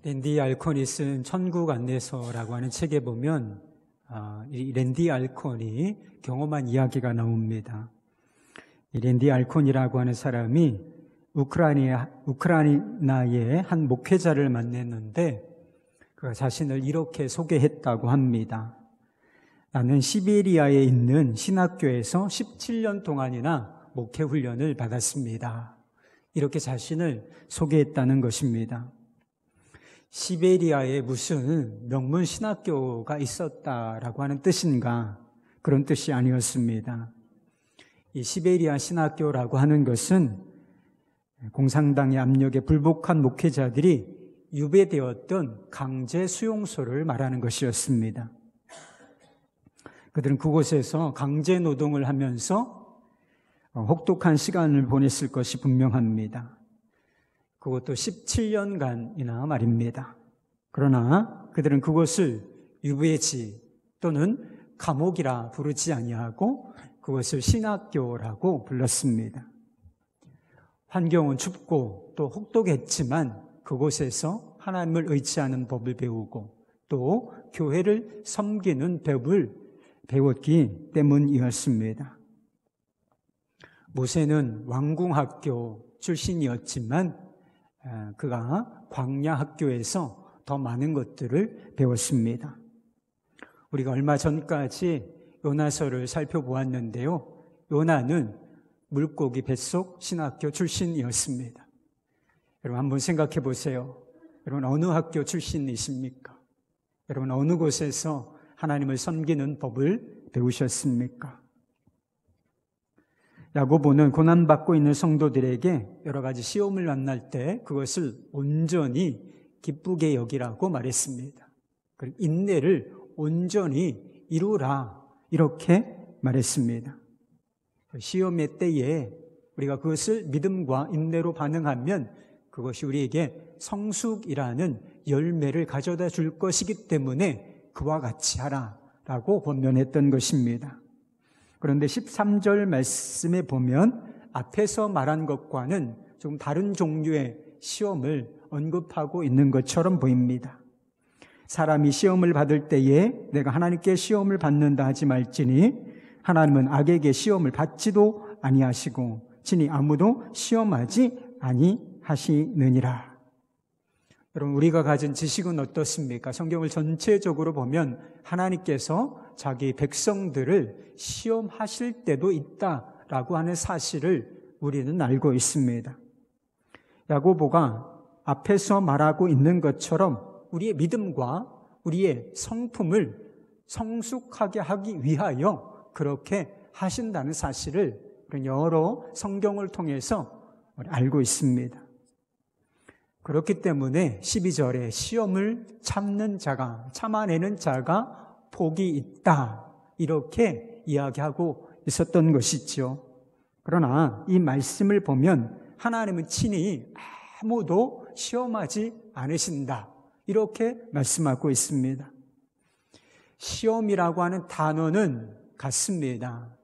랜디 알콘이 쓴 천국 안내서라고 하는 책에 보면 이 랜디 알콘이 경험한 이야기가 나옵니다. 이 랜디 알콘이라고 하는 사람이 우크라이나의 한 목회자를 만났는데 그가 자신을 이렇게 소개했다고 합니다. 나는 시베리아에 있는 신학교에서 17년 동안이나 목회 훈련을 받았습니다. 이렇게 자신을 소개했다는 것입니다. 시베리아에 무슨 명문 신학교가 있었다라고 하는 뜻인가? 그런 뜻이 아니었습니다. 이 시베리아 신학교라고 하는 것은 공산당의 압력에 불복한 목회자들이 유배되었던 강제 수용소를 말하는 것이었습니다. 그들은 그곳에서 강제 노동을 하면서 혹독한 시간을 보냈을 것이 분명합니다. 그것도 17년간이나 말입니다. 그러나 그들은 그것을 유배지 또는 감옥이라 부르지 아니하고 그것을 신학교라고 불렀습니다. 환경은 춥고 또 혹독했지만 그곳에서 하나님을 의지하는 법을 배우고 또 교회를 섬기는 법을 배웠기 때문이었습니다. 모세는 왕궁학교 출신이었지만 그가 광야학교에서 더 많은 것들을 배웠습니다. 우리가 얼마 전까지 요나서를 살펴보았는데요. 요나는 물고기 뱃속 신학교 출신이었습니다. 여러분 한번 생각해 보세요. 여러분 어느 학교 출신이십니까? 여러분 어느 곳에서 하나님을 섬기는 법을 배우셨습니까? 야고보는 고난받고 있는 성도들에게 여러 가지 시험을 만날 때 그것을 온전히 기쁘게 여기라고 말했습니다. 그리고 인내를 온전히 이루라 이렇게 말했습니다. 시험의 때에 우리가 그것을 믿음과 인내로 반응하면 그것이 우리에게 성숙이라는 열매를 가져다 줄 것이기 때문에 그와 같이 하라라고 권면했던 것입니다. 그런데 13절 말씀에 보면 앞에서 말한 것과는 좀 다른 종류의 시험을 언급하고 있는 것처럼 보입니다. 사람이 시험을 받을 때에 내가 하나님께 시험을 받는다 하지 말지니 하나님은 악에게 시험을 받지도 아니하시고 친히 아무도 시험하지 아니하시느니라. 여러분 우리가 가진 지식은 어떻습니까? 성경을 전체적으로 보면 하나님께서 자기 백성들을 시험하실 때도 있다라고 하는 사실을 우리는 알고 있습니다. 야고보가 앞에서 말하고 있는 것처럼 우리의 믿음과 우리의 성품을 성숙하게 하기 위하여 그렇게 하신다는 사실을 여러 성경을 통해서 알고 있습니다. 그렇기 때문에 12절에 시험을 참아내는 자가 복이 있다 이렇게 이야기하고 있었던 것이죠. 그러나 이 말씀을 보면 하나님은 친히 아무도 시험하지 않으신다 이렇게 말씀하고 있습니다. 시험이라고 하는 단어는 같습니다.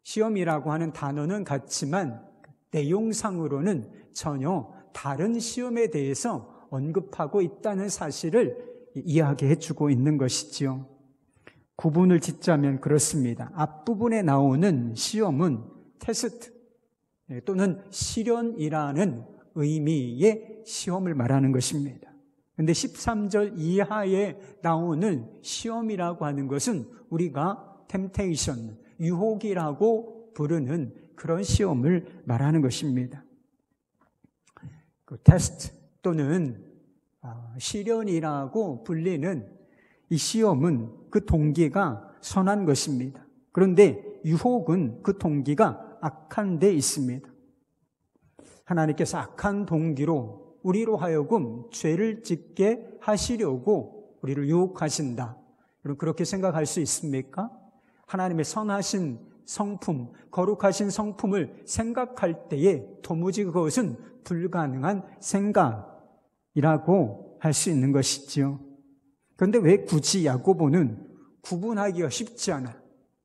시험이라고 하는 단어는 같지만 내용상으로는 전혀 다른 시험에 대해서 언급하고 있다는 사실을 이야기해 주고 있는 것이지요. 구분을 짓자면 그렇습니다. 앞부분에 나오는 시험은 테스트 또는 시련이라는 의미의 시험을 말하는 것입니다. 그런데 13절 이하에 나오는 시험이라고 하는 것은 우리가 템테이션, 유혹이라고 부르는 그런 시험을 말하는 것입니다. 그 테스트 또는 시련이라고 불리는 이 시험은 그 동기가 선한 것입니다. 그런데 유혹은 그 동기가 악한 데 있습니다. 하나님께서 악한 동기로 우리로 하여금 죄를 짓게 하시려고 우리를 유혹하신다. 여러분 그렇게 생각할 수 있습니까? 하나님의 선하신 성품, 거룩하신 성품을 생각할 때에 도무지 그것은 불가능한 생각이라고 할 수 있는 것이지요. 그런데 왜 굳이 야고보는 구분하기가 쉽지 않아?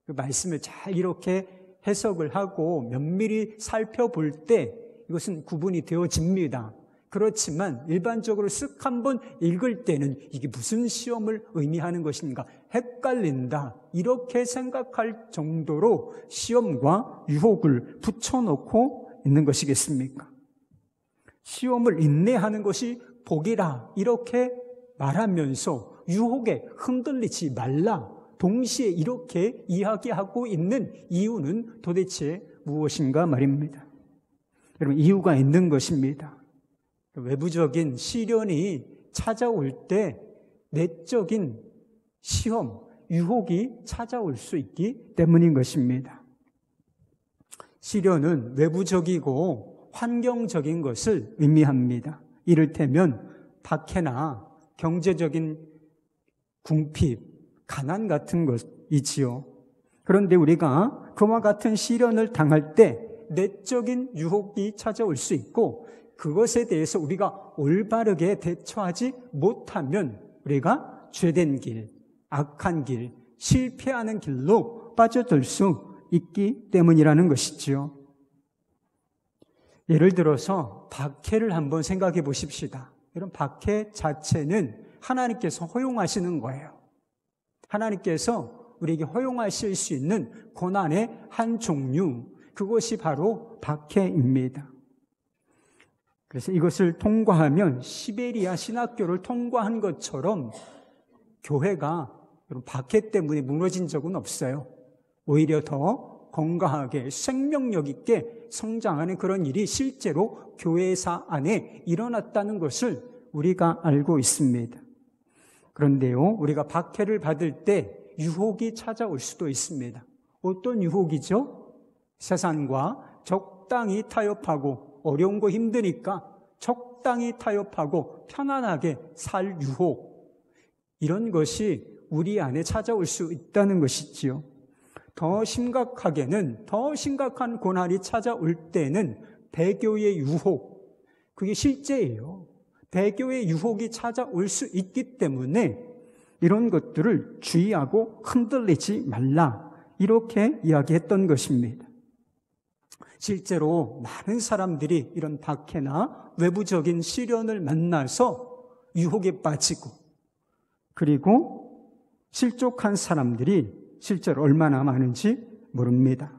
그 말씀을 잘 이렇게 해석을 하고 면밀히 살펴볼 때 이것은 구분이 되어집니다. 그렇지만 일반적으로 쓱 한번 읽을 때는 이게 무슨 시험을 의미하는 것인가 헷갈린다 이렇게 생각할 정도로 시험과 유혹을 붙여놓고 있는 것이겠습니까? 시험을 인내하는 것이 복이라 이렇게 말하면서 유혹에 흔들리지 말라 동시에 이렇게 이야기하고 있는 이유는 도대체 무엇인가 말입니다. 여러분, 이유가 있는 것입니다. 외부적인 시련이 찾아올 때 내적인 시험, 유혹이 찾아올 수 있기 때문인 것입니다. 시련은 외부적이고 환경적인 것을 의미합니다. 이를테면 박해나 경제적인 궁핍, 가난 같은 것이지요. 그런데 우리가 그와 같은 시련을 당할 때 내적인 유혹이 찾아올 수 있고 그것에 대해서 우리가 올바르게 대처하지 못하면 우리가 죄된 길, 악한 길, 실패하는 길로 빠져들 수 있기 때문이라는 것이지요. 예를 들어서 박해를 한번 생각해 보십시다. 이런 박해 자체는 하나님께서 허용하시는 거예요. 하나님께서 우리에게 허용하실 수 있는 고난의 한 종류, 그것이 바로 박해입니다. 그래서 이것을 통과하면 시베리아 신학교를 통과한 것처럼 교회가 박해 때문에 무너진 적은 없어요. 오히려 더 건강하게 생명력 있게 성장하는 그런 일이 실제로 교회사 안에 일어났다는 것을 우리가 알고 있습니다. 그런데요, 우리가 박해를 받을 때 유혹이 찾아올 수도 있습니다. 어떤 유혹이죠? 세상과 적당히 타협하고 어려운 거 힘드니까 적당히 타협하고 편안하게 살 유혹, 이런 것이 우리 안에 찾아올 수 있다는 것이지요. 더 심각하게는 더 심각한 고난이 찾아올 때는 배교의 유혹, 그게 실제예요. 배교의 유혹이 찾아올 수 있기 때문에 이런 것들을 주의하고 흔들리지 말라 이렇게 이야기했던 것입니다. 실제로 많은 사람들이 이런 박해나 외부적인 시련을 만나서 유혹에 빠지고 그리고 실족한 사람들이 실제로 얼마나 많은지 모릅니다.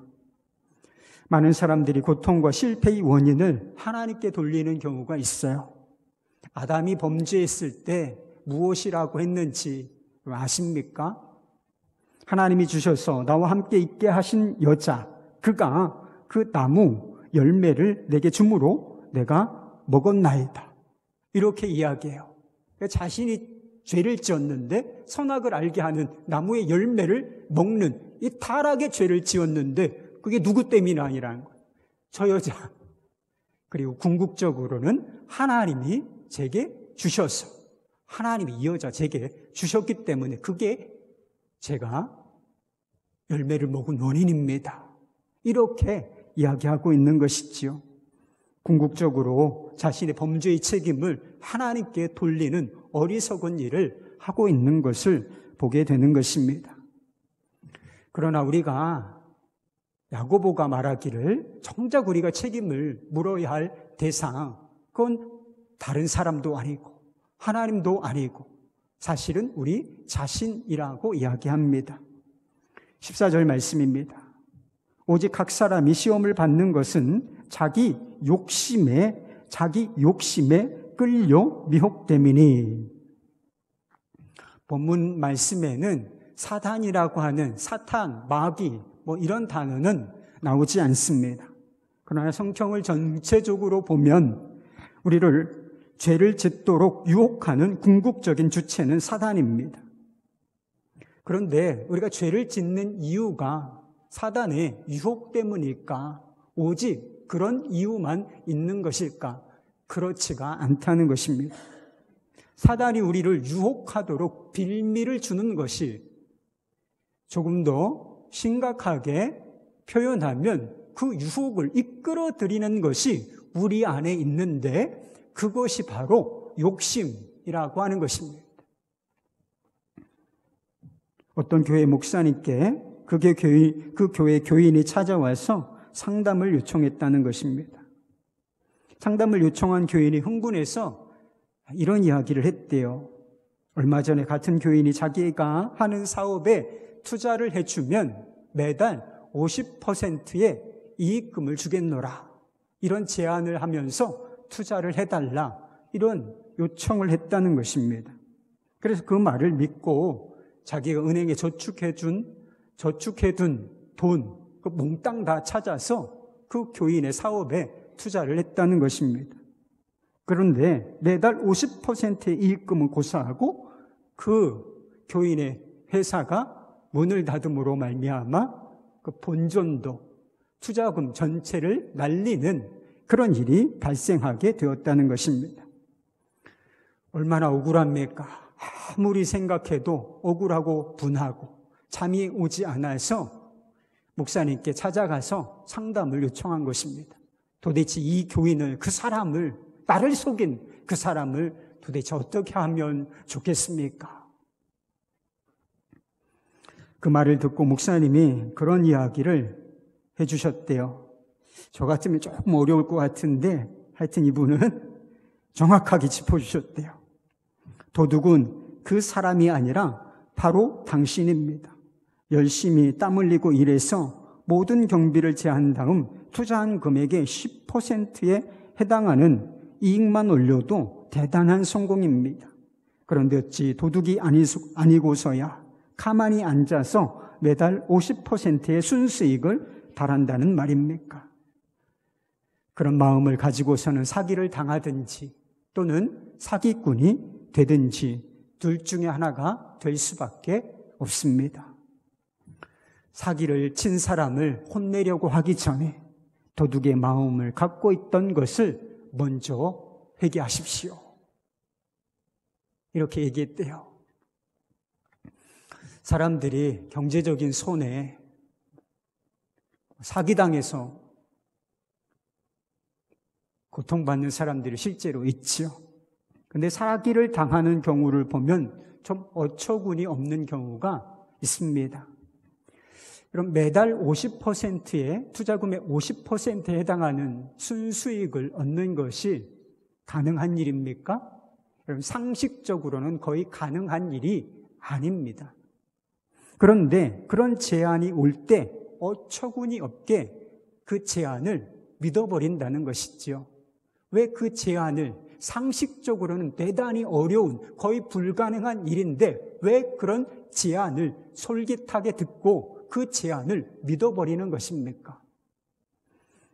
많은 사람들이 고통과 실패의 원인을 하나님께 돌리는 경우가 있어요. 아담이 범죄했을 때 무엇이라고 했는지 아십니까? 하나님이 주셔서 나와 함께 있게 하신 여자, 그가 그 나무 열매를 내게 주므로 내가 먹었나이다. 이렇게 이야기해요. 자신이 죄를 지었는데 선악을 알게 하는 나무의 열매를 먹는 이 타락의 죄를 지었는데 그게 누구 때문이 아니라는 거예요. 저 여자. 그리고 궁극적으로는 하나님이 제게 주셔서 하나님이 이 여자 제게 주셨기 때문에 그게 제가 열매를 먹은 원인입니다. 이렇게 이야기하고 있는 것이지요. 궁극적으로 자신의 범죄의 책임을 하나님께 돌리는 어리석은 일을 하고 있는 것을 보게 되는 것입니다. 그러나 우리가 야고보가 말하기를 정작 우리가 책임을 물어야 할 대상, 그건 다른 사람도 아니고 하나님도 아니고 사실은 우리 자신이라고 이야기합니다. 14절 말씀입니다. 오직 각 사람이 시험을 받는 것은 자기 욕심에 끌려 미혹됨이니. 본문 말씀에는 사단이라고 하는 사탄, 마귀 이런 단어는 나오지 않습니다. 그러나 성경을 전체적으로 보면 우리를 죄를 짓도록 유혹하는 궁극적인 주체는 사단입니다. 그런데 우리가 죄를 짓는 이유가 사단의 유혹 때문일까? 오직 그런 이유만 있는 것일까? 그렇지가 않다는 것입니다. 사단이 우리를 유혹하도록 빌미를 주는 것이 조금 더 심각하게 표현하면 그 유혹을 이끌어들이는 것이 우리 안에 있는데 그것이 바로 욕심이라고 하는 것입니다. 어떤 교회 목사님께 그 교회 교인이 찾아와서 상담을 요청했다는 것입니다. 상담을 요청한 교인이 흥분해서 이런 이야기를 했대요. 얼마 전에 같은 교인이 자기가 하는 사업에 투자를 해주면 매달 50%의 이익금을 주겠노라. 이런 제안을 하면서 투자를 해달라. 이런 요청을 했다는 것입니다. 그래서 그 말을 믿고 자기가 은행에 저축해둔 돈, 그 몽땅 다 찾아서 그 교인의 사업에 투자를 했다는 것입니다. 그런데 매달 50%의 이익금은 고사하고 그 교인의 회사가 문을 닫음으로 말미암아 그 본전도 투자금 전체를 날리는 그런 일이 발생하게 되었다는 것입니다. 얼마나 억울합니까? 아무리 생각해도 억울하고 분하고 잠이 오지 않아서 목사님께 찾아가서 상담을 요청한 것입니다. 도대체 이 교인을, 그 사람을, 나를 속인 그 사람을 도대체 어떻게 하면 좋겠습니까? 그 말을 듣고 목사님이 그런 이야기를 해주셨대요. 저 같으면 조금 어려울 것 같은데 하여튼 이분은 정확하게 짚어주셨대요. 도둑은 그 사람이 아니라 바로 당신입니다. 열심히 땀 흘리고 일해서 모든 경비를 제한 다음 투자한 금액의 10%에 해당하는 이익만 올려도 대단한 성공입니다. 그런데 어찌 도둑이 아니고서야 가만히 앉아서 매달 50%의 순수익을 바란다는 말입니까? 그런 마음을 가지고서는 사기를 당하든지 또는 사기꾼이 되든지 둘 중에 하나가 될 수밖에 없습니다. 사기를 친 사람을 혼내려고 하기 전에 도둑의 마음을 갖고 있던 것을 먼저 회개하십시오. 이렇게 얘기했대요. 사람들이 경제적인 손해, 사기당해서 고통받는 사람들이 실제로 있지요. 근데 사기를 당하는 경우를 보면 좀 어처구니 없는 경우가 있습니다. 그럼 매달 50%의 투자금의 50%에 해당하는 순수익을 얻는 것이 가능한 일입니까? 여러분, 상식적으로는 거의 가능한 일이 아닙니다. 그런데 그런 제안이 올 때 어처구니 없게 그 제안을 믿어버린다는 것이지요. 왜 그 제안을 상식적으로는 대단히 어려운 거의 불가능한 일인데 왜 그런 제안을 솔깃하게 듣고 그 제안을 믿어버리는 것입니까?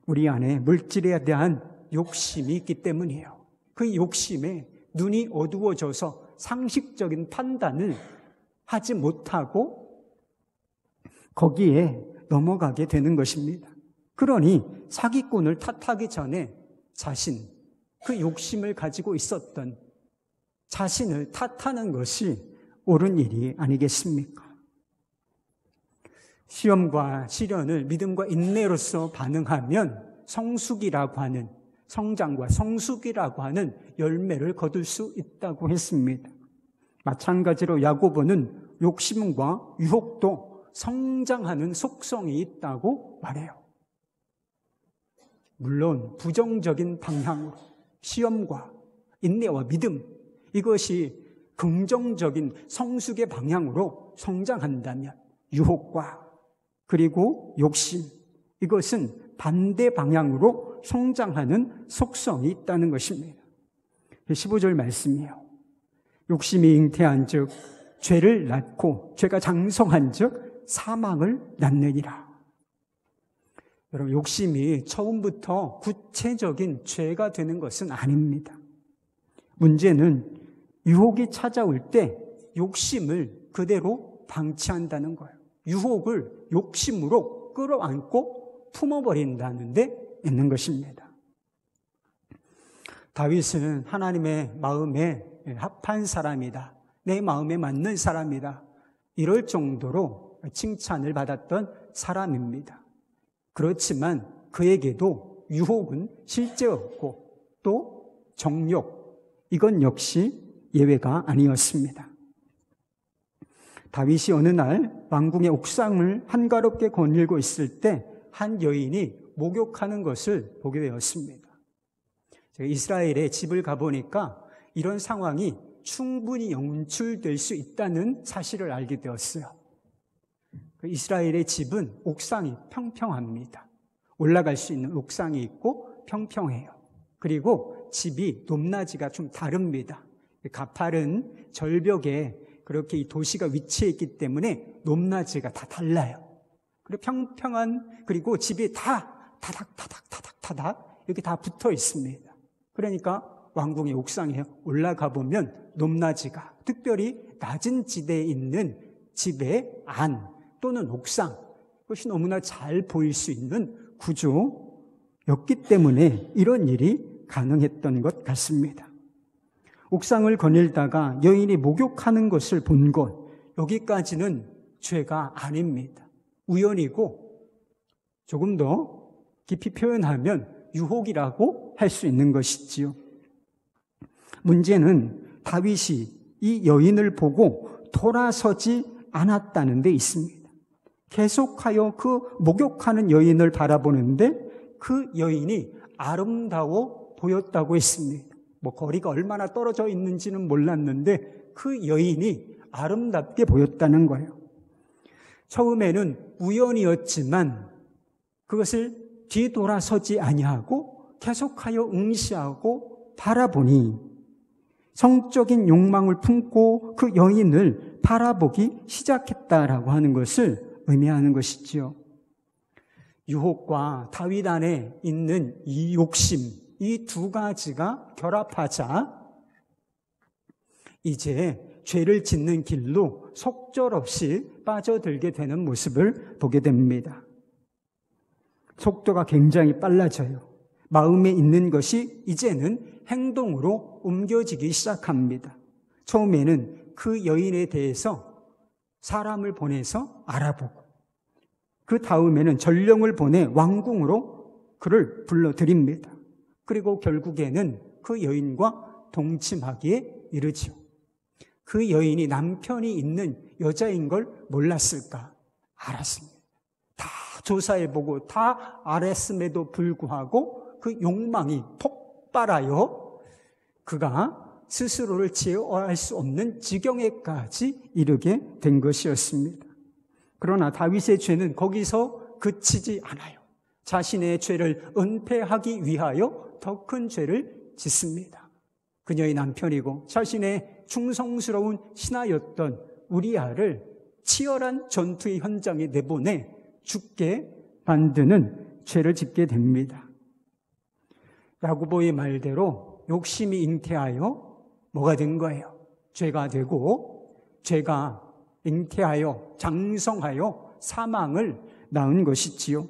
우리 안에 물질에 대한 욕심이 있기 때문이에요. 그 욕심에 눈이 어두워져서 상식적인 판단을 하지 못하고 거기에 넘어가게 되는 것입니다. 그러니 사기꾼을 탓하기 전에 그 욕심을 가지고 있었던 자신을 탓하는 것이 옳은 일이 아니겠습니까? 시험과 시련을 믿음과 인내로서 반응하면 성숙이라고 하는, 성장과 성숙이라고 하는 열매를 거둘 수 있다고 했습니다. 마찬가지로 야고보는 욕심과 유혹도 성장하는 속성이 있다고 말해요. 물론 부정적인 방향으로 시험과 인내와 믿음, 이것이 긍정적인 성숙의 방향으로 성장한다면 유혹과 그리고 욕심, 이것은 반대 방향으로 성장하는 속성이 있다는 것입니다. 15절 말씀이에요. 욕심이 잉태한 즉 죄를 낳고 죄가 장성한 즉 사망을 낳느니라. 여러분, 욕심이 처음부터 구체적인 죄가 되는 것은 아닙니다. 문제는 유혹이 찾아올 때 욕심을 그대로 방치한다는 거예요. 유혹을 욕심으로 끌어안고 품어버린다는 데 있는 것입니다. 다윗은 하나님의 마음에 합한 사람이다. 내 마음에 맞는 사람이다. 이럴 정도로 칭찬을 받았던 사람입니다. 그렇지만 그에게도 유혹은 실제였고 또 정욕, 이건 역시 예외가 아니었습니다. 다윗이 어느 날 왕궁의 옥상을 한가롭게 거닐고 있을 때 한 여인이 목욕하는 것을 보게 되었습니다. 제가 이스라엘에 집을 가보니까 이런 상황이 충분히 연출될 수 있다는 사실을 알게 되었어요. 이스라엘의 집은 옥상이 평평합니다. 올라갈 수 있는 옥상이 있고 평평해요. 그리고 집이 높낮이가 좀 다릅니다. 가파른 절벽에 그렇게 이 도시가 위치해 있기 때문에 높낮이가 다 달라요. 그리고 평평한, 그리고 집이 다 타닥 이렇게 다 붙어 있습니다. 그러니까 왕궁의 옥상에 올라가 보면 높낮이가, 특별히 낮은 지대에 있는 집의 안 또는 옥상, 그것이 너무나 잘 보일 수 있는 구조였기 때문에 이런 일이 가능했던 것 같습니다. 옥상을 거닐다가 여인이 목욕하는 것을 본 것, 여기까지는 죄가 아닙니다. 우연이고 조금 더 깊이 표현하면 유혹이라고 할 수 있는 것이지요. 문제는 다윗이 이 여인을 보고 돌아서지 않았다는 데 있습니다. 계속하여 그 목욕하는 여인을 바라보는데 그 여인이 아름다워 보였다고 했습니다. 거리가 얼마나 떨어져 있는지는 몰랐는데 그 여인이 아름답게 보였다는 거예요. 처음에는 우연이었지만 그것을 뒤돌아서지 아니하고 계속하여 응시하고 바라보니 성적인 욕망을 품고 그 여인을 바라보기 시작했다라고 하는 것을 의미하는 것이지요. 유혹과 다윗 안에 있는 이 욕심, 이 두 가지가 결합하자 이제 죄를 짓는 길로 속절없이 빠져들게 되는 모습을 보게 됩니다. 속도가 굉장히 빨라져요. 마음에 있는 것이 이제는 행동으로 옮겨지기 시작합니다. 처음에는 그 여인에 대해서 사람을 보내서 알아보고 그 다음에는 전령을 보내 왕궁으로 그를 불러들입니다. 그리고 결국에는 그 여인과 동침하기에 이르지요. 그 여인이 남편이 있는 여자인 걸 몰랐을까? 알았습니다. 다 조사해보고 다 알았음에도 불구하고 그 욕망이 폭발하여 그가 스스로를 제어할 수 없는 지경에까지 이르게 된 것이었습니다. 그러나 다윗의 죄는 거기서 그치지 않아요. 자신의 죄를 은폐하기 위하여 더 큰 죄를 짓습니다. 그녀의 남편이고 자신의 충성스러운 신하였던 우리아를 치열한 전투의 현장에 내보내 죽게 만드는 죄를 짓게 됩니다. 야고보의 말대로 욕심이 잉태하여 뭐가 된 거예요? 죄가 되고 죄가 잉태하여 장성하여 사망을 낳은 것이지요.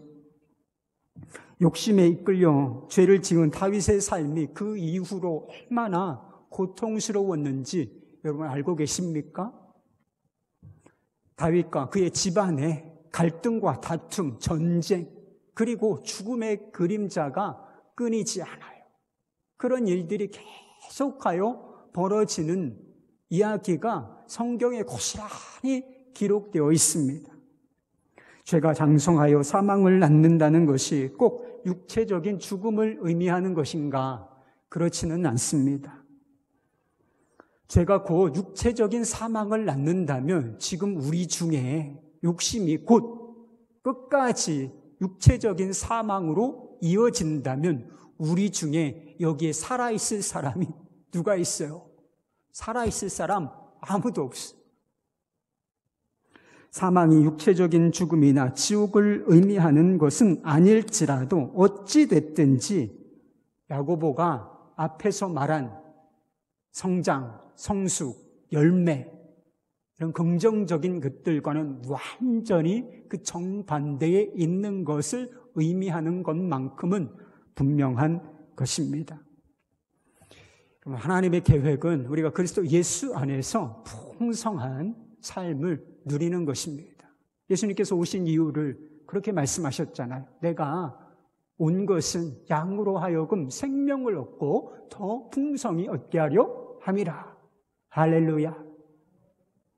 욕심에 이끌려 죄를 지은 다윗의 삶이 그 이후로 얼마나 고통스러웠는지 여러분 알고 계십니까? 다윗과 그의 집안의 갈등과 다툼, 전쟁, 그리고 죽음의 그림자가 끊이지 않아요. 그런 일들이 계속하여 벌어지는 이야기가 성경에 고스란히 기록되어 있습니다. 죄가 장성하여 사망을 낳는다는 것이 꼭 육체적인 죽음을 의미하는 것인가? 그렇지는 않습니다. 죄가 곧 육체적인 사망을 낳는다면 지금 우리 중에 욕심이 곧 끝까지 육체적인 사망으로 이어진다면 우리 중에 여기에 살아있을 사람이 누가 있어요? 살아있을 사람 아무도 없어요. 사망이 육체적인 죽음이나 지옥을 의미하는 것은 아닐지라도 어찌 됐든지 야고보가 앞에서 말한 성장, 성숙, 열매 이런 긍정적인 것들과는 완전히 그 정반대에 있는 것을 의미하는 것만큼은 분명한 것입니다. 그럼 하나님의 계획은 우리가 그리스도 예수 안에서 풍성한 삶을 누리는 것입니다. 예수님께서 오신 이유를 그렇게 말씀하셨잖아요. 내가 온 것은 양으로 하여금 생명을 얻고 더 풍성히 얻게 하려 함이라. 할렐루야.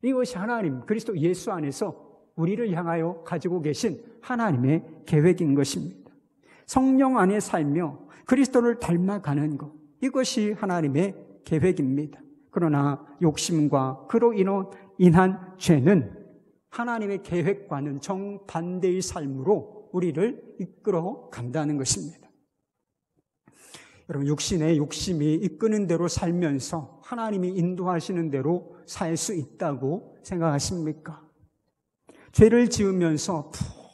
이것이 하나님 그리스도 예수 안에서 우리를 향하여 가지고 계신 하나님의 계획인 것입니다. 성령 안에 살며 그리스도를 닮아가는 것, 이것이 하나님의 계획입니다. 그러나 욕심과 그로 인한 죄는 하나님의 계획과는 정반대의 삶으로 우리를 이끌어 간다는 것입니다. 여러분, 육신의 욕심이 이끄는 대로 살면서 하나님이 인도하시는 대로 살 수 있다고 생각하십니까? 죄를 지으면서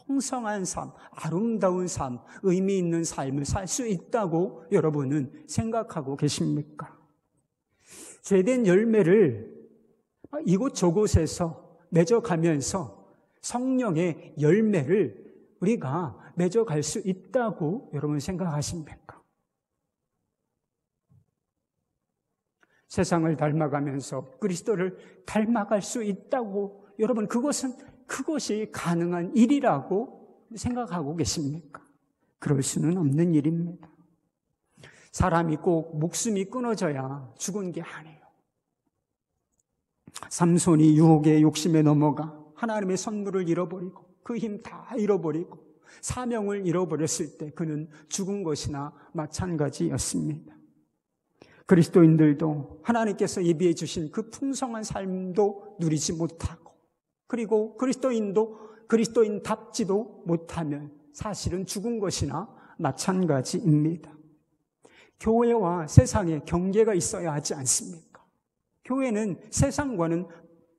풍성한 삶, 아름다운 삶, 의미 있는 삶을 살 수 있다고 여러분은 생각하고 계십니까? 죄된 열매를 이곳저곳에서 맺어가면서 성령의 열매를 우리가 맺어갈 수 있다고 여러분 생각하십니까? 세상을 닮아가면서 그리스도를 닮아갈 수 있다고 여러분 그것이 가능한 일이라고 생각하고 계십니까? 그럴 수는 없는 일입니다. 사람이 꼭 목숨이 끊어져야 죽은 게 아니에요. 삼손이 유혹의 욕심에 넘어가 하나님의 선물을 잃어버리고 그 힘 다 잃어버리고 사명을 잃어버렸을 때 그는 죽은 것이나 마찬가지였습니다. 그리스도인들도 하나님께서 예비해 주신 그 풍성한 삶도 누리지 못하고 그리고 그리스도인답지도 못하면 사실은 죽은 것이나 마찬가지입니다. 교회와 세상에 경계가 있어야 하지 않습니까? 교회는 세상과는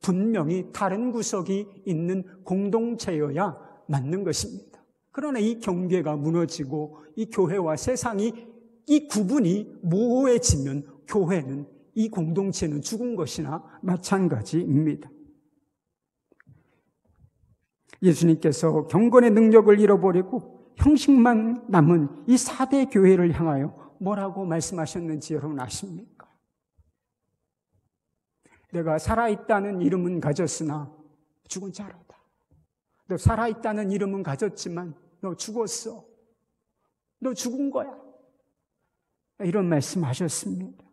분명히 다른 구석이 있는 공동체여야 맞는 것입니다. 그러나 이 경계가 무너지고 이 교회와 세상이 이 구분이 모호해지면 교회는 이 공동체는 죽은 것이나 마찬가지입니다. 예수님께서 경건의 능력을 잃어버리고 형식만 남은 이 4대 교회를 향하여 뭐라고 말씀하셨는지 여러분 아십니까? 내가 살아있다는 이름은 가졌으나 죽은 자로다. 너 살아있다는 이름은 가졌지만 너 죽었어. 너 죽은 거야. 이런 말씀하셨습니다.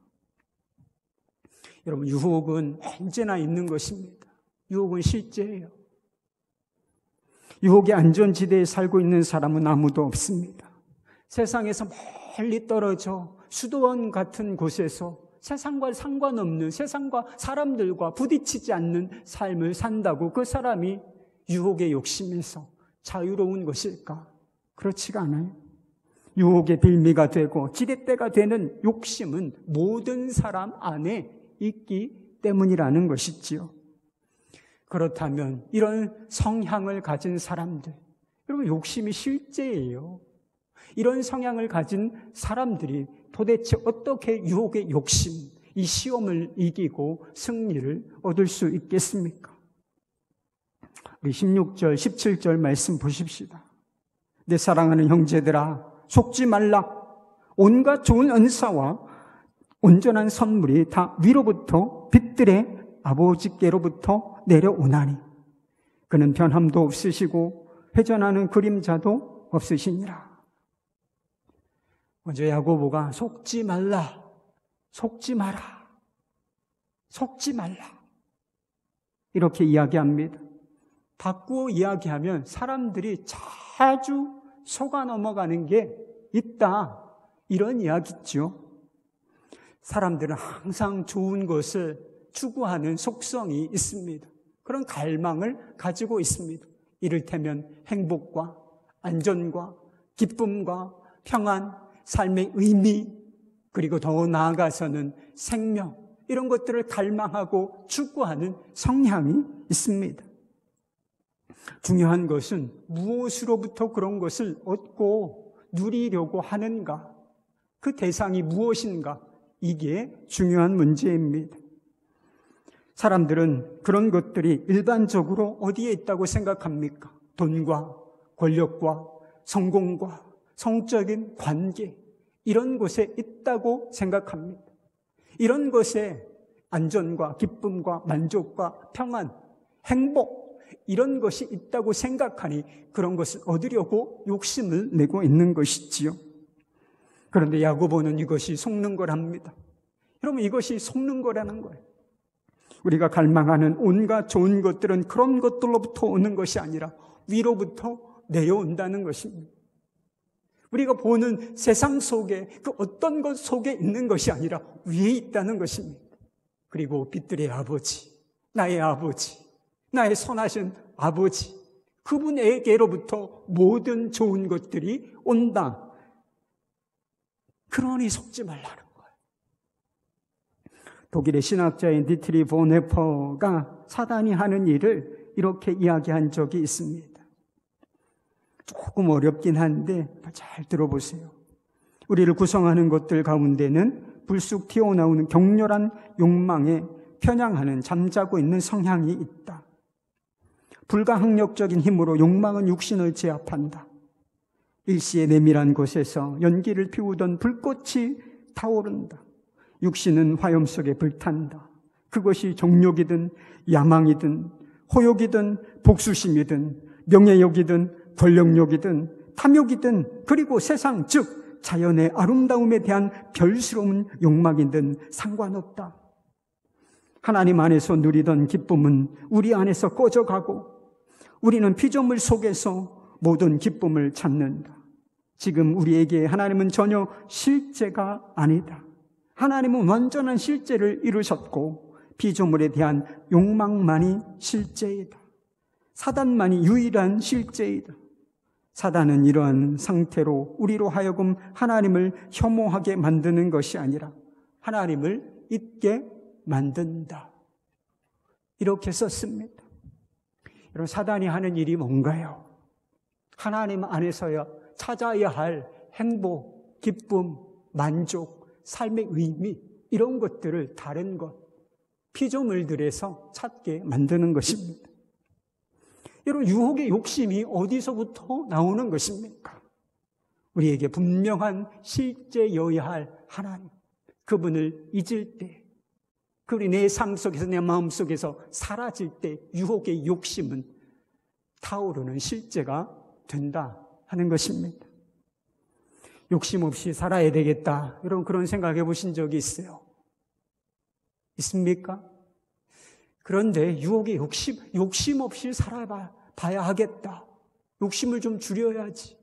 여러분, 유혹은 언제나 있는 것입니다. 유혹은 실제예요. 유혹의 안전지대에 살고 있는 사람은 아무도 없습니다. 세상에서 멀리 떨어져 수도원 같은 곳에서 세상과 상관없는, 세상과 사람들과 부딪히지 않는 삶을 산다고 그 사람이 유혹의 욕심에서 자유로운 것일까? 그렇지가 않아요. 유혹의 빌미가 되고 지렛대가 되는 욕심은 모든 사람 안에 있기 때문이라는 것이지요. 그렇다면 이런 성향을 가진 사람들, 여러분 욕심이 실제예요. 이런 성향을 가진 사람들이 도대체 어떻게 유혹의 욕심, 이 시험을 이기고 승리를 얻을 수 있겠습니까? 우리 16절, 17절 말씀 보십시다. 내 사랑하는 형제들아, 속지 말라. 온갖 좋은 은사와 온전한 선물이 다 위로부터 빛들의 아버지께로부터 내려오나니 그는 변함도 없으시고 회전하는 그림자도 없으시니라. 먼저 야고보가 속지 말라, 속지 마라, 속지 말라 이렇게 이야기합니다. 바꾸어 이야기하면 사람들이 자주 속아 넘어가는 게 있다, 이런 이야기죠. 사람들은 항상 좋은 것을 추구하는 속성이 있습니다. 그런 갈망을 가지고 있습니다. 이를테면 행복과 안전과 기쁨과 평안, 삶의 의미, 그리고 더 나아가서는 생명, 이런 것들을 갈망하고 추구하는 성향이 있습니다. 중요한 것은 무엇으로부터 그런 것을 얻고 누리려고 하는가, 그 대상이 무엇인가, 이게 중요한 문제입니다. 사람들은 그런 것들이 일반적으로 어디에 있다고 생각합니까? 돈과 권력과 성공과 성적인 관계, 이런 곳에 있다고 생각합니다. 이런 것에 안전과 기쁨과 만족과 평안, 행복, 이런 것이 있다고 생각하니 그런 것을 얻으려고 욕심을 내고 있는 것이지요. 그런데 야고보는 이것이 속는 거랍니다. 여러분, 이것이 속는 거라는 거예요. 우리가 갈망하는 온갖 좋은 것들은 그런 것들로부터 오는 것이 아니라 위로부터 내려온다는 것입니다. 우리가 보는 세상 속에 그 어떤 것 속에 있는 것이 아니라 위에 있다는 것입니다. 그리고 빛들의 아버지, 나의 선하신 아버지, 그분에게로부터 모든 좋은 것들이 온다. 그러니 속지 말라는 거예요. 독일의 신학자인 디트리 보네퍼가 사단이 하는 일을 이렇게 이야기한 적이 있습니다. 조금 어렵긴 한데 잘 들어보세요. 우리를 구성하는 것들 가운데는 불쑥 튀어나오는 격렬한 욕망에 편향하는 잠자고 있는 성향이 있다. 불가항력적인 힘으로 욕망은 육신을 제압한다. 일시의 내밀한 곳에서 연기를 피우던 불꽃이 타오른다. 육신은 화염 속에 불탄다. 그것이 정욕이든 야망이든 호욕이든 복수심이든 명예욕이든 권력욕이든 탐욕이든 그리고 세상 즉 자연의 아름다움에 대한 별스러운 욕망이든 상관없다. 하나님 안에서 누리던 기쁨은 우리 안에서 꺼져가고 우리는 피조물 속에서 모든 기쁨을 찾는다. 지금 우리에게 하나님은 전혀 실제가 아니다. 하나님은 완전한 실제를 이루셨고 피조물에 대한 욕망만이 실제이다. 사단만이 유일한 실제이다. 사단은 이러한 상태로 우리로 하여금 하나님을 혐오하게 만드는 것이 아니라 하나님을 잊게 만든다. 이렇게 썼습니다. 여러분, 사단이 하는 일이 뭔가요? 하나님 안에서야 찾아야 할 행복, 기쁨, 만족, 삶의 의미 이런 것들을 다른 것, 피조물들에서 찾게 만드는 것입니다. 여러분, 유혹의 욕심이 어디서부터 나오는 것입니까? 우리에게 분명한 실제여야 할 하나님, 그분을 잊을 때, 그리고 내 삶 속에서 내 마음 속에서 사라질 때 유혹의 욕심은 타오르는 실제가 된다 하는 것입니다. 욕심 없이 살아야 되겠다, 여러분 그런 생각해 보신 적이 있어요? 있습니까? 그런데 유혹의 욕심 없이 살아봐야 하겠다. 욕심을 좀 줄여야지.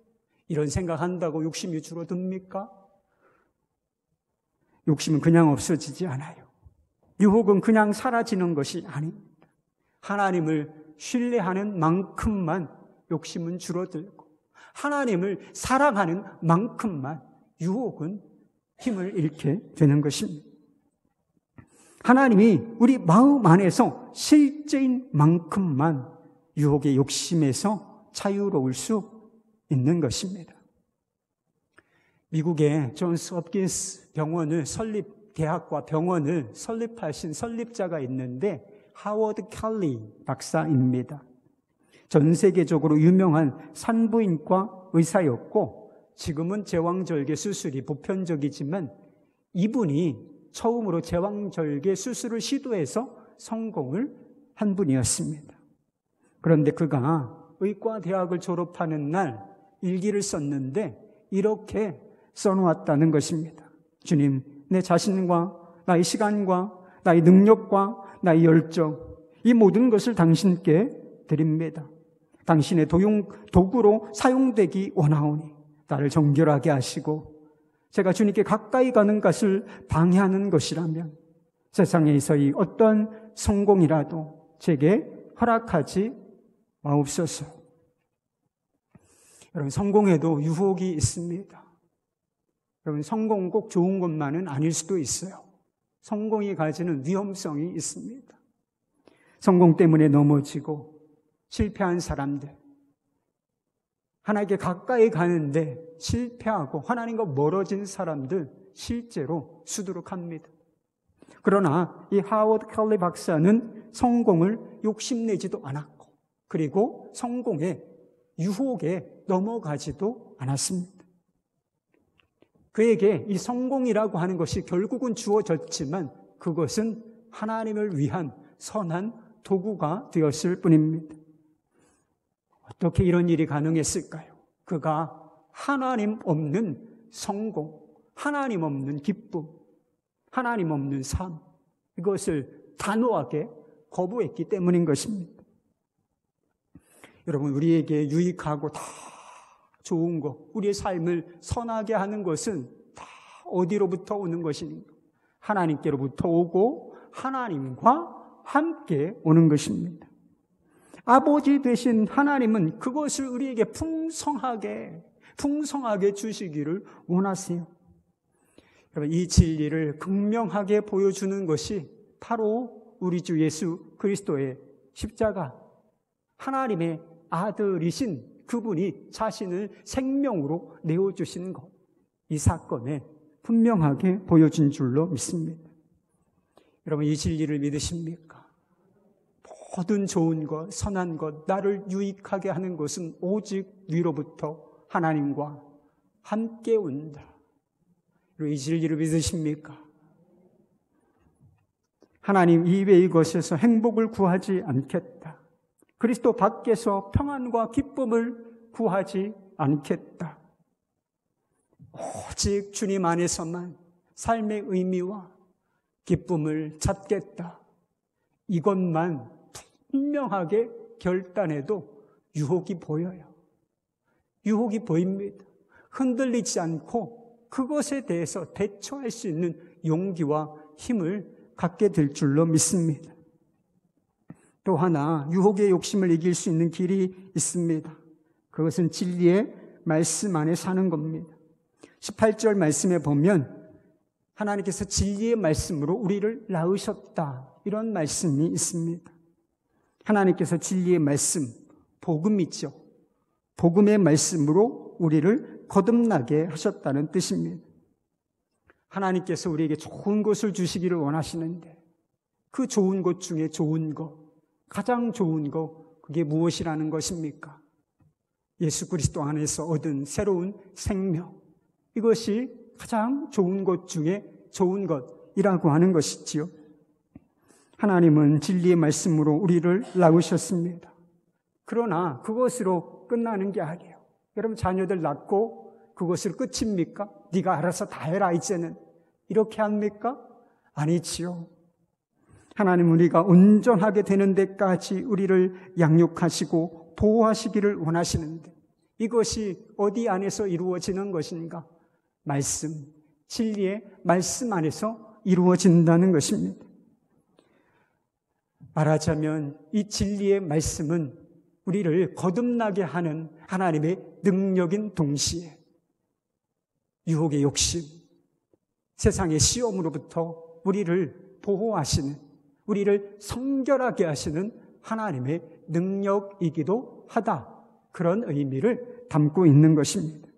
이런 생각한다고 욕심이 줄어듭니까? 욕심은 그냥 없어지지 않아요. 유혹은 그냥 사라지는 것이 아닙니다. 하나님을 신뢰하는 만큼만 욕심은 줄어들고 하나님을 사랑하는 만큼만 유혹은 힘을 잃게 되는 것입니다. 하나님이 우리 마음 안에서 실제인 만큼만 유혹의 욕심에서 자유로울 수 있는 것입니다. 미국의 존스 홉킨스 대학과 병원을 설립하신 설립자가 있는데 하워드 켈리 박사입니다. 전 세계적으로 유명한 산부인과 의사였고 지금은 제왕절개 수술이 보편적이지만 이분이 처음으로 제왕절개 수술을 시도해서 성공을 한 분이었습니다. 그런데 그가 의과대학을 졸업하는 날 일기를 썼는데 이렇게 써놓았다는 것입니다. 주님, 내 자신과 나의 시간과 나의 능력과 나의 열정, 이 모든 것을 당신께 드립니다. 당신의 도구로 사용되기 원하오니 나를 정결하게 하시고 제가 주님께 가까이 가는 것을 방해하는 것이라면 세상에서의 어떤 성공이라도 제게 허락하지 마옵소서. 여러분, 성공에도 유혹이 있습니다. 여러분, 성공은 꼭 좋은 것만은 아닐 수도 있어요. 성공이 가지는 위험성이 있습니다. 성공 때문에 넘어지고 실패한 사람들, 하나님께 가까이 가는데 실패하고 하나님과 멀어진 사람들 실제로 수두룩합니다. 그러나 이 하워드 켈리 박사는 성공을 욕심내지도 않았고 그리고 성공의 유혹에 넘어가지도 않았습니다. 그에게 이 성공이라고 하는 것이 결국은 주어졌지만 그것은 하나님을 위한 선한 도구가 되었을 뿐입니다. 어떻게 이런 일이 가능했을까요? 그가 하나님 없는 성공, 하나님 없는 기쁨, 하나님 없는 삶, 이것을 단호하게 거부했기 때문인 것입니다. 여러분, 우리에게 유익하고 다 좋은 것, 우리의 삶을 선하게 하는 것은 다 어디로부터 오는 것인가? 하나님께로부터 오고 하나님과 함께 오는 것입니다. 아버지 되신 하나님은 그것을 우리에게 풍성하게 주시기를 원하세요. 여러분, 이 진리를 극명하게 보여주는 것이 바로 우리 주 예수 그리스도의 십자가, 하나님의 아들이신 그분이 자신을 생명으로 내어주신 것, 이 사건에 분명하게 보여준 줄로 믿습니다. 여러분, 이 진리를 믿으십니까? 모든 좋은 것, 선한 것, 나를 유익하게 하는 것은 오직 위로부터 하나님과 함께 온다. 이 진리를 믿으십니까? 하나님 이외의 것에서 행복을 구하지 않겠다. 그리스도 밖에서 평안과 기쁨을 구하지 않겠다. 오직 주님 안에서만 삶의 의미와 기쁨을 찾겠다. 이것만 분명하게 결단해도 유혹이 보여요. 유혹이 보입니다. 흔들리지 않고 그것에 대해서 대처할 수 있는 용기와 힘을 갖게 될 줄로 믿습니다. 또 하나 유혹의 욕심을 이길 수 있는 길이 있습니다. 그것은 진리의 말씀 안에 사는 겁니다. 18절 말씀에 보면 하나님께서 진리의 말씀으로 우리를 낳으셨다, 이런 말씀이 있습니다. 하나님께서 진리의 말씀, 복음이죠. 복음의 말씀으로 우리를 거듭나게 하셨다는 뜻입니다. 하나님께서 우리에게 좋은 것을 주시기를 원하시는데 그 좋은 것 중에 좋은 것, 가장 좋은 것, 그게 무엇이라는 것입니까? 예수 그리스도 안에서 얻은 새로운 생명, 이것이 가장 좋은 것 중에 좋은 것이라고 하는 것이지요. 하나님은 진리의 말씀으로 우리를 낳으셨습니다. 그러나 그것으로 끝나는 게 아니에요. 여러분, 자녀들 낳고 그것을 끝입니까? 네가 알아서 다 해라 이제는, 이렇게 합니까? 아니지요. 하나님은 우리가 온전하게 되는 데까지 우리를 양육하시고 보호하시기를 원하시는데 이것이 어디 안에서 이루어지는 것인가? 말씀, 진리의 말씀 안에서 이루어진다는 것입니다. 말하자면 이 진리의 말씀은 우리를 거듭나게 하는 하나님의 능력인 동시에 유혹의 욕심, 세상의 시험으로부터 우리를 보호하시는, 우리를 성결하게 하시는 하나님의 능력이기도 하다, 그런 의미를 담고 있는 것입니다.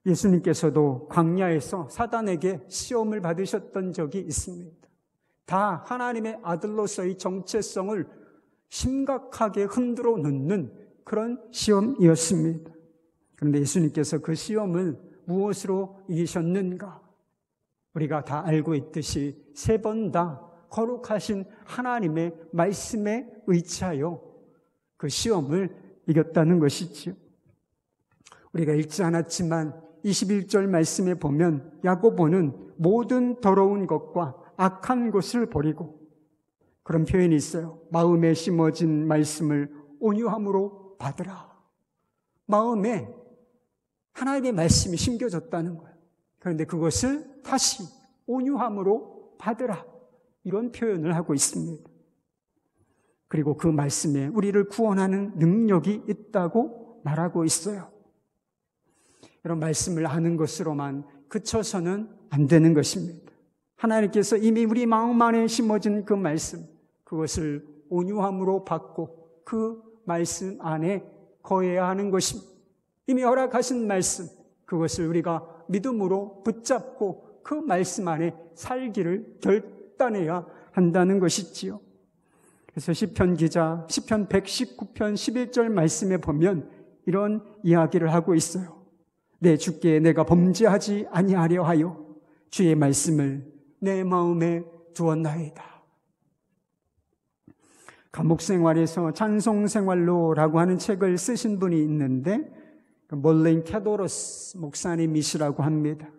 예수님께서도 광야에서 사단에게 시험을 받으셨던 적이 있습니다. 다 하나님의 아들로서의 정체성을 심각하게 흔들어 놓는 그런 시험이었습니다. 그런데 예수님께서 그 시험을 무엇으로 이기셨는가? 우리가 다 알고 있듯이 3번 다 거룩하신 하나님의 말씀에 의지하여 그 시험을 이겼다는 것이지요. 우리가 읽지 않았지만 21절 말씀에 보면 야고보는 모든 더러운 것과 악한 것을 버리고, 그런 표현이 있어요. 마음에 심어진 말씀을 온유함으로 받으라. 마음에 하나님의 말씀이 심겨졌다는 거예요. 그런데 그것을 다시 온유함으로 받으라, 이런 표현을 하고 있습니다. 그리고 그 말씀에 우리를 구원하는 능력이 있다고 말하고 있어요. 이런 말씀을 아는 것으로만 그쳐서는 안 되는 것입니다. 하나님께서 이미 우리 마음 안에 심어진 그 말씀, 그것을 온유함으로 받고 그 말씀 안에 거해야 하는 것입니다. 이미 허락하신 말씀, 그것을 우리가 믿음으로 붙잡고 그 말씀 안에 살기를 결단해야 한다는 것이지요. 그래서 시편 기자 시편 119편 11절 말씀에 보면 이런 이야기를 하고 있어요. 내 주께 내가 범죄하지 아니하려 하여 주의 말씀을 내 마음에 두었나이다. 감옥 생활에서 찬송 생활로라고 하는 책을 쓰신 분이 있는데 몰레인 캐도로스 목사님이시라고 합니다.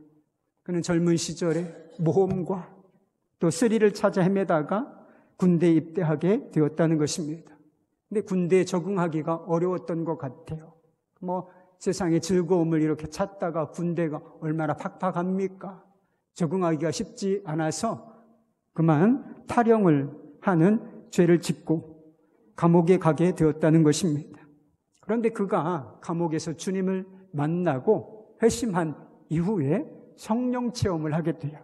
그는 젊은 시절에 모험과 또 스릴을 찾아 헤매다가 군대에 입대하게 되었다는 것입니다. 근데 군대에 적응하기가 어려웠던 것 같아요. 세상의 즐거움을 이렇게 찾다가 군대가 얼마나 팍팍합니까? 적응하기가 쉽지 않아서 그만 탈영을 하는 죄를 짓고 감옥에 가게 되었다는 것입니다. 그런데 그가 감옥에서 주님을 만나고 회심한 이후에 성령 체험을 하게 돼요.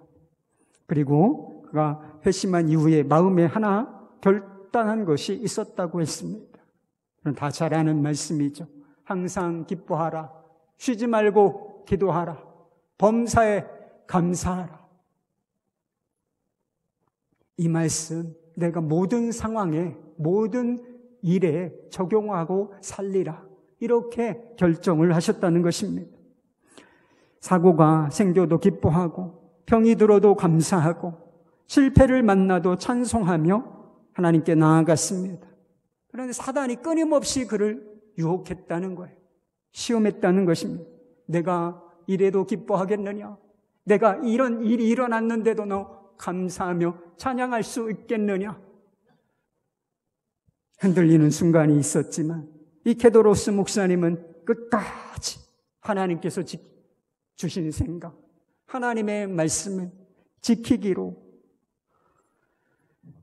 그리고 그가 회심한 이후에 마음에 하나 결단한 것이 있었다고 했습니다. 다 잘 아는 말씀이죠. 항상 기뻐하라. 쉬지 말고 기도하라. 범사에 감사하라. 이 말씀 내가 모든 상황에 모든 일에 적용하고 살리라. 이렇게 결정을 하셨다는 것입니다. 사고가 생겨도 기뻐하고 병이 들어도 감사하고 실패를 만나도 찬송하며 하나님께 나아갔습니다. 그런데 사단이 끊임없이 그를 유혹했다는 거예요. 시험했다는 것입니다. 내가 이래도 기뻐하겠느냐? 내가 이런 일이 일어났는데도 너 감사하며 찬양할 수 있겠느냐? 흔들리는 순간이 있었지만 이 케도로스 목사님은 끝까지 하나님께서 주신 생각, 하나님의 말씀을 지키기로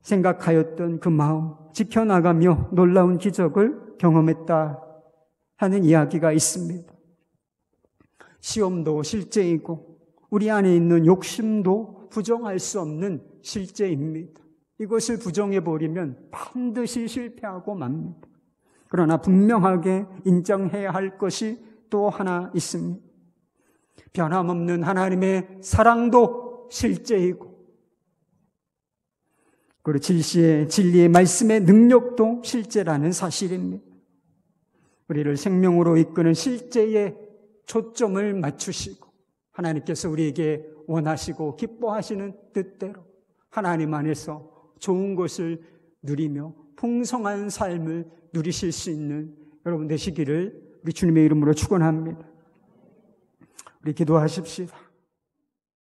생각하였던 그 마음, 지켜나가며 놀라운 기적을 경험했다 하는 이야기가 있습니다. 시험도 실제이고 우리 안에 있는 욕심도 부정할 수 없는 실제입니다. 이것을 부정해버리면 반드시 실패하고 맙니다. 그러나 분명하게 인정해야 할 것이 또 하나 있습니다. 변함없는 하나님의 사랑도 실제이고 그리고 진리의 말씀의 능력도 실제라는 사실입니다. 우리를 생명으로 이끄는 실제에 초점을 맞추시고 하나님께서 우리에게 원하시고 기뻐하시는 뜻대로 하나님 안에서 좋은 것을 누리며 풍성한 삶을 누리실 수 있는 여러분 되시기를 우리 주님의 이름으로 축원합니다. 우리 기도하십시다.